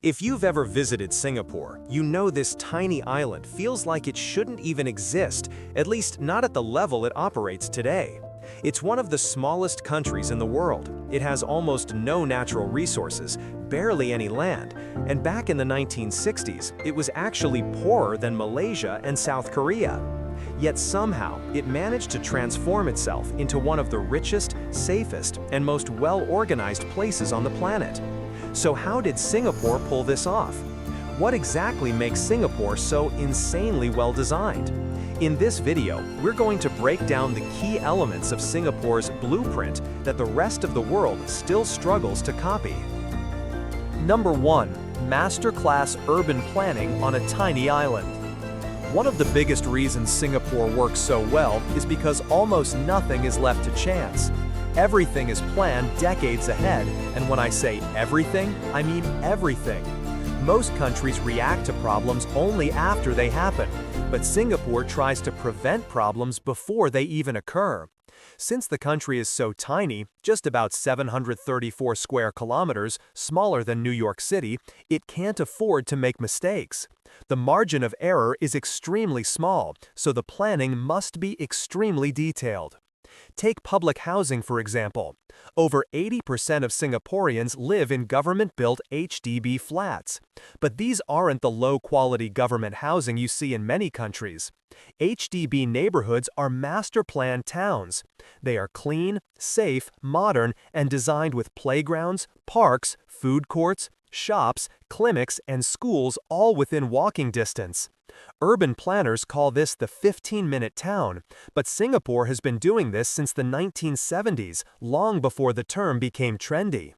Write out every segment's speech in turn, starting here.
If you've ever visited Singapore, you know this tiny island feels like it shouldn't even exist, at least not at the level it operates today. It's one of the smallest countries in the world. It has almost no natural resources, barely any land, and back in the 1960s, it was actually poorer than Malaysia and South Korea. Yet somehow, it managed to transform itself into one of the richest, safest, and most well-organized places on the planet. So how did Singapore pull this off? What exactly makes Singapore so insanely well-designed? In this video, we're going to break down the key elements of Singapore's blueprint that the rest of the world still struggles to copy. Number 1. Masterclass urban planning on a tiny island. One of the biggest reasons Singapore works so well is because almost nothing is left to chance. Everything is planned decades ahead, and when I say everything, I mean everything. Most countries react to problems only after they happen, but Singapore tries to prevent problems before they even occur. Since the country is so tiny, just about 734 square kilometers, smaller than New York City, it can't afford to make mistakes. The margin of error is extremely small, so the planning must be extremely detailed. Take public housing, for example. Over 80% of Singaporeans live in government-built HDB flats. But these aren't the low-quality government housing you see in many countries. HDB neighborhoods are master-planned towns. They are clean, safe, modern, and designed with playgrounds, parks, food courts, shops, clinics, and schools all within walking distance. Urban planners call this the 15-minute town, but Singapore has been doing this since the 1970s, long before the term became trendy.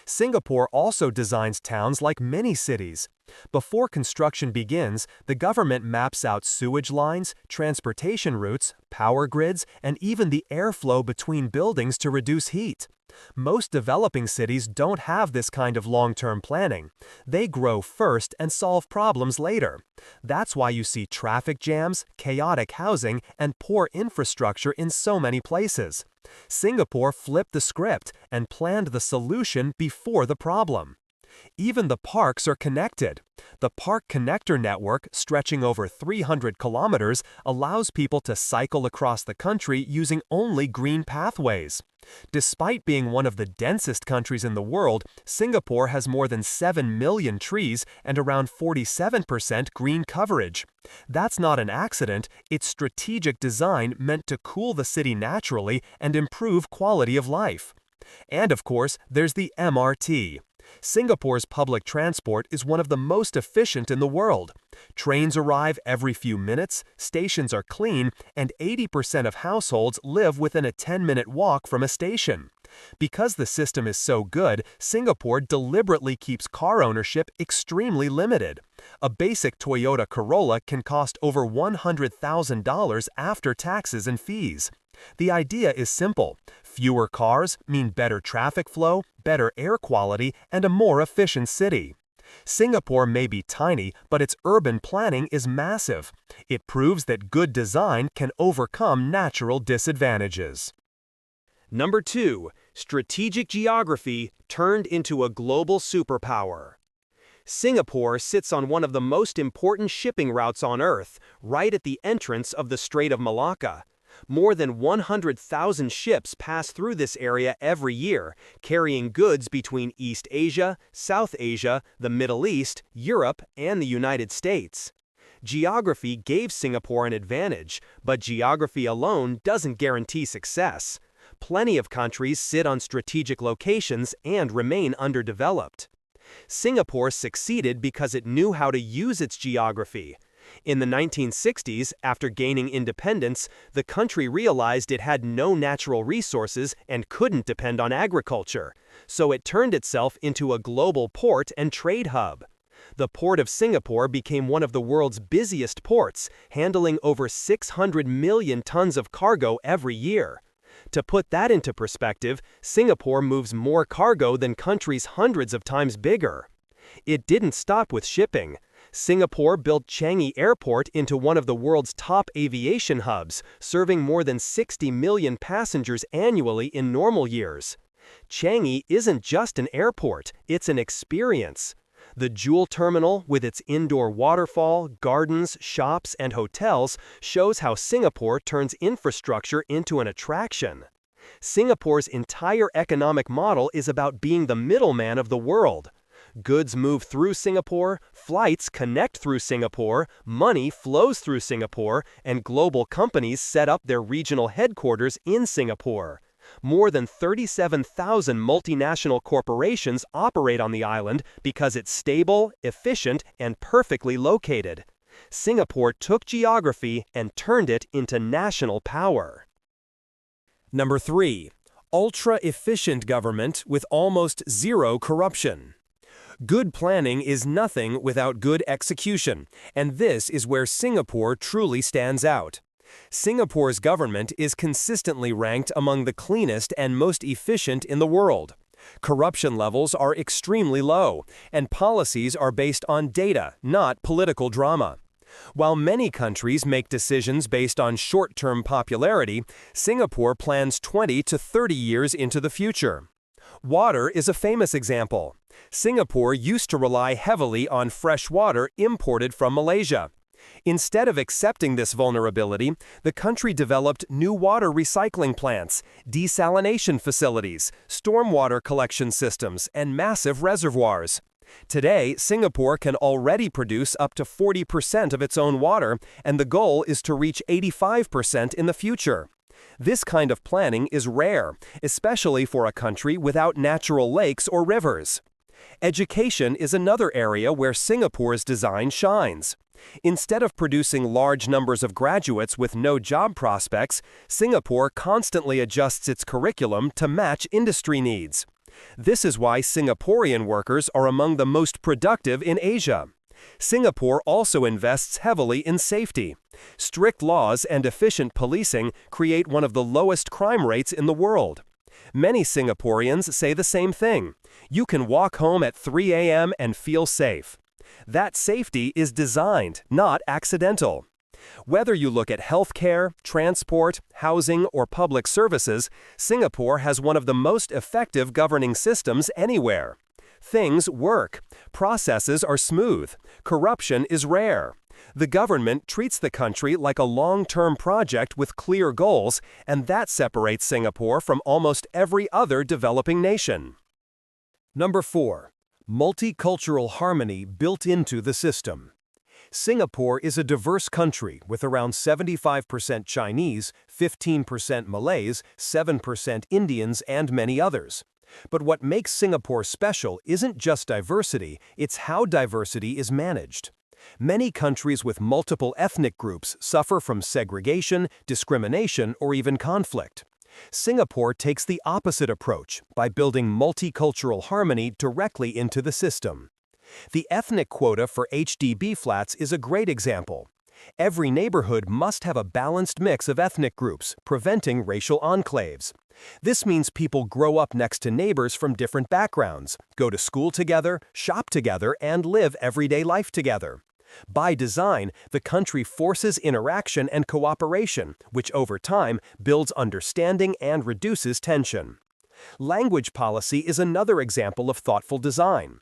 Singapore also designs towns like mini-cities. Before construction begins, the government maps out sewage lines, transportation routes, power grids, and even the airflow between buildings to reduce heat. Most developing cities don't have this kind of long-term planning. They grow first and solve problems later. That's why you see traffic jams, chaotic housing, and poor infrastructure in so many places. Singapore flipped the script and planned the solution before the problem. Even the parks are connected. The Park Connector network, stretching over 300 kilometers, allows people to cycle across the country using only green pathways. Despite being one of the densest countries in the world, Singapore has more than 7 million trees and around 47% green coverage. That's not an accident, it's strategic design meant to cool the city naturally and improve quality of life. And of course, there's the MRT. Singapore's public transport is one of the most efficient in the world. Trains arrive every few minutes, stations are clean, and 80% of households live within a 10-minute walk from a station. Because the system is so good, Singapore deliberately keeps car ownership extremely limited. A basic Toyota Corolla can cost over $100,000 after taxes and fees. The idea is simple. Fewer cars mean better traffic flow, better air quality, and a more efficient city. Singapore may be tiny, but its urban planning is massive. It proves that good design can overcome natural disadvantages. Number 2. Strategic geography turned into a global superpower. Singapore sits on one of the most important shipping routes on Earth, right at the entrance of the Strait of Malacca. More than 100,000 ships pass through this area every year, carrying goods between East Asia, South Asia, the Middle East, Europe, and the United States. Geography gave Singapore an advantage, but geography alone doesn't guarantee success. Plenty of countries sit on strategic locations and remain underdeveloped. Singapore succeeded because it knew how to use its geography. In the 1960s, after gaining independence, the country realized it had no natural resources and couldn't depend on agriculture, so it turned itself into a global port and trade hub. The Port of Singapore became one of the world's busiest ports, handling over 600 million tons of cargo every year. To put that into perspective, Singapore moves more cargo than countries hundreds of times bigger. It didn't stop with shipping. Singapore built Changi Airport into one of the world's top aviation hubs, serving more than 60 million passengers annually in normal years. Changi isn't just an airport, it's an experience. The Jewel Terminal, with its indoor waterfall, gardens, shops, and hotels, shows how Singapore turns infrastructure into an attraction. Singapore's entire economic model is about being the middleman of the world. Goods move through Singapore, flights connect through Singapore, money flows through Singapore, and global companies set up their regional headquarters in Singapore. More than 37,000 multinational corporations operate on the island because it's stable, efficient, and perfectly located. Singapore took geography and turned it into national power. Number 3. Ultra-efficient government with almost zero corruption. Good planning is nothing without good execution, and this is where Singapore truly stands out. Singapore's government is consistently ranked among the cleanest and most efficient in the world. Corruption levels are extremely low, and policies are based on data, not political drama. While many countries make decisions based on short-term popularity, Singapore plans 20 to 30 years into the future. Water is a famous example. Singapore used to rely heavily on fresh water imported from Malaysia. Instead of accepting this vulnerability, the country developed new water recycling plants, desalination facilities, stormwater collection systems, and massive reservoirs. Today, Singapore can already produce up to 40% of its own water, and the goal is to reach 85% in the future. This kind of planning is rare, especially for a country without natural lakes or rivers. Education is another area where Singapore's design shines. Instead of producing large numbers of graduates with no job prospects, Singapore constantly adjusts its curriculum to match industry needs. This is why Singaporean workers are among the most productive in Asia. Singapore also invests heavily in safety. Strict laws and efficient policing create one of the lowest crime rates in the world. Many Singaporeans say the same thing. You can walk home at 3 a.m. and feel safe. That safety is designed, not accidental. Whether you look at healthcare, transport, housing, or public services, Singapore has one of the most effective governing systems anywhere. Things work. Processes are smooth. Corruption is rare. The government treats the country like a long-term project with clear goals, and that separates Singapore from almost every other developing nation. Number 4. Multicultural harmony built into the system. Singapore is a diverse country with around 75% Chinese, 15% Malays, 7% Indians, and many others. But what makes Singapore special isn't just diversity, it's how diversity is managed. Many countries with multiple ethnic groups suffer from segregation, discrimination, or even conflict. Singapore takes the opposite approach by building multicultural harmony directly into the system. The ethnic quota for HDB flats is a great example. Every neighborhood must have a balanced mix of ethnic groups, preventing racial enclaves. This means people grow up next to neighbors from different backgrounds, go to school together, shop together, and live everyday life together. By design, the country forces interaction and cooperation, which over time builds understanding and reduces tension. Language policy is another example of thoughtful design.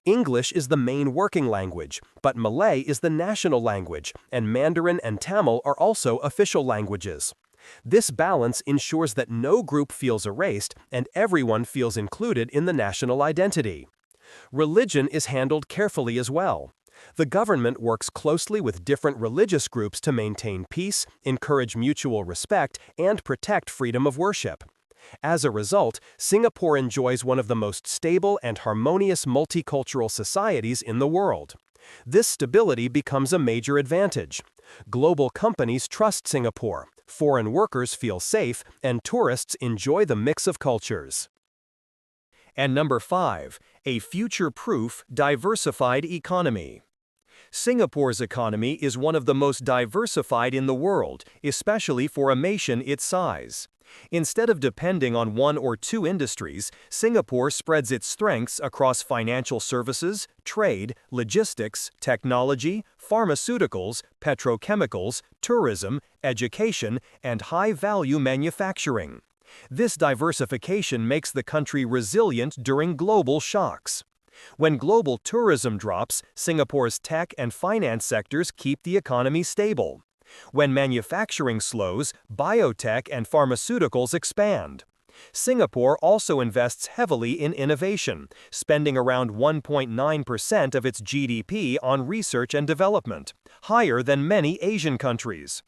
English is the main working language, but Malay is the national language, and Mandarin and Tamil are also official languages. This balance ensures that no group feels erased and everyone feels included in the national identity. Religion is handled carefully as well. The government works closely with different religious groups to maintain peace, encourage mutual respect, and protect freedom of worship. As a result, Singapore enjoys one of the most stable and harmonious multicultural societies in the world. This stability becomes a major advantage. Global companies trust Singapore, foreign workers feel safe, and tourists enjoy the mix of cultures. And number 5, a future-proof, diversified economy. Singapore's economy is one of the most diversified in the world, especially for a nation its size. Instead of depending on one or two industries, Singapore spreads its strengths across financial services, trade, logistics, technology, pharmaceuticals, petrochemicals, tourism, education, and high-value manufacturing. This diversification makes the country resilient during global shocks. When global tourism drops, Singapore's tech and finance sectors keep the economy stable. When manufacturing slows, biotech and pharmaceuticals expand. Singapore also invests heavily in innovation, spending around 1.9% of its GDP on research and development, higher than many Asian countries.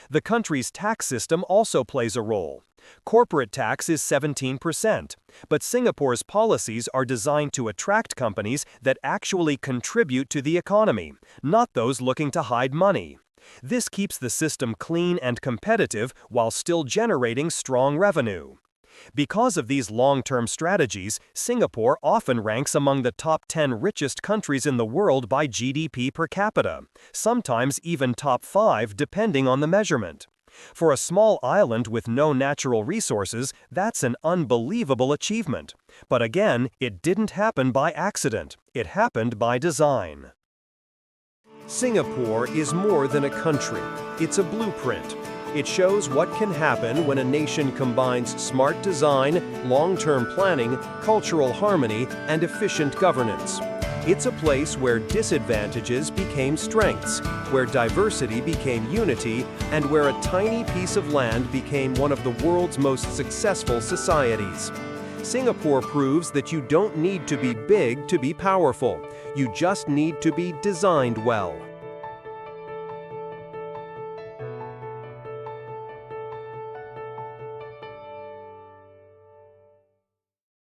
The country's tax system also plays a role. Corporate tax is 17%, but Singapore's policies are designed to attract companies that actually contribute to the economy, not those looking to hide money. This keeps the system clean and competitive while still generating strong revenue. Because of these long-term strategies, Singapore often ranks among the top 10 richest countries in the world by GDP per capita, sometimes even top 5 depending on the measurement. For a small island with no natural resources, that's an unbelievable achievement. But again, it didn't happen by accident. It happened by design. Singapore is more than a country. It's a blueprint. It shows what can happen when a nation combines smart design, long-term planning, cultural harmony, and efficient governance. It's a place where disadvantages became strengths, where diversity became unity, and where a tiny piece of land became one of the world's most successful societies. Singapore proves that you don't need to be big to be powerful. You just need to be designed well.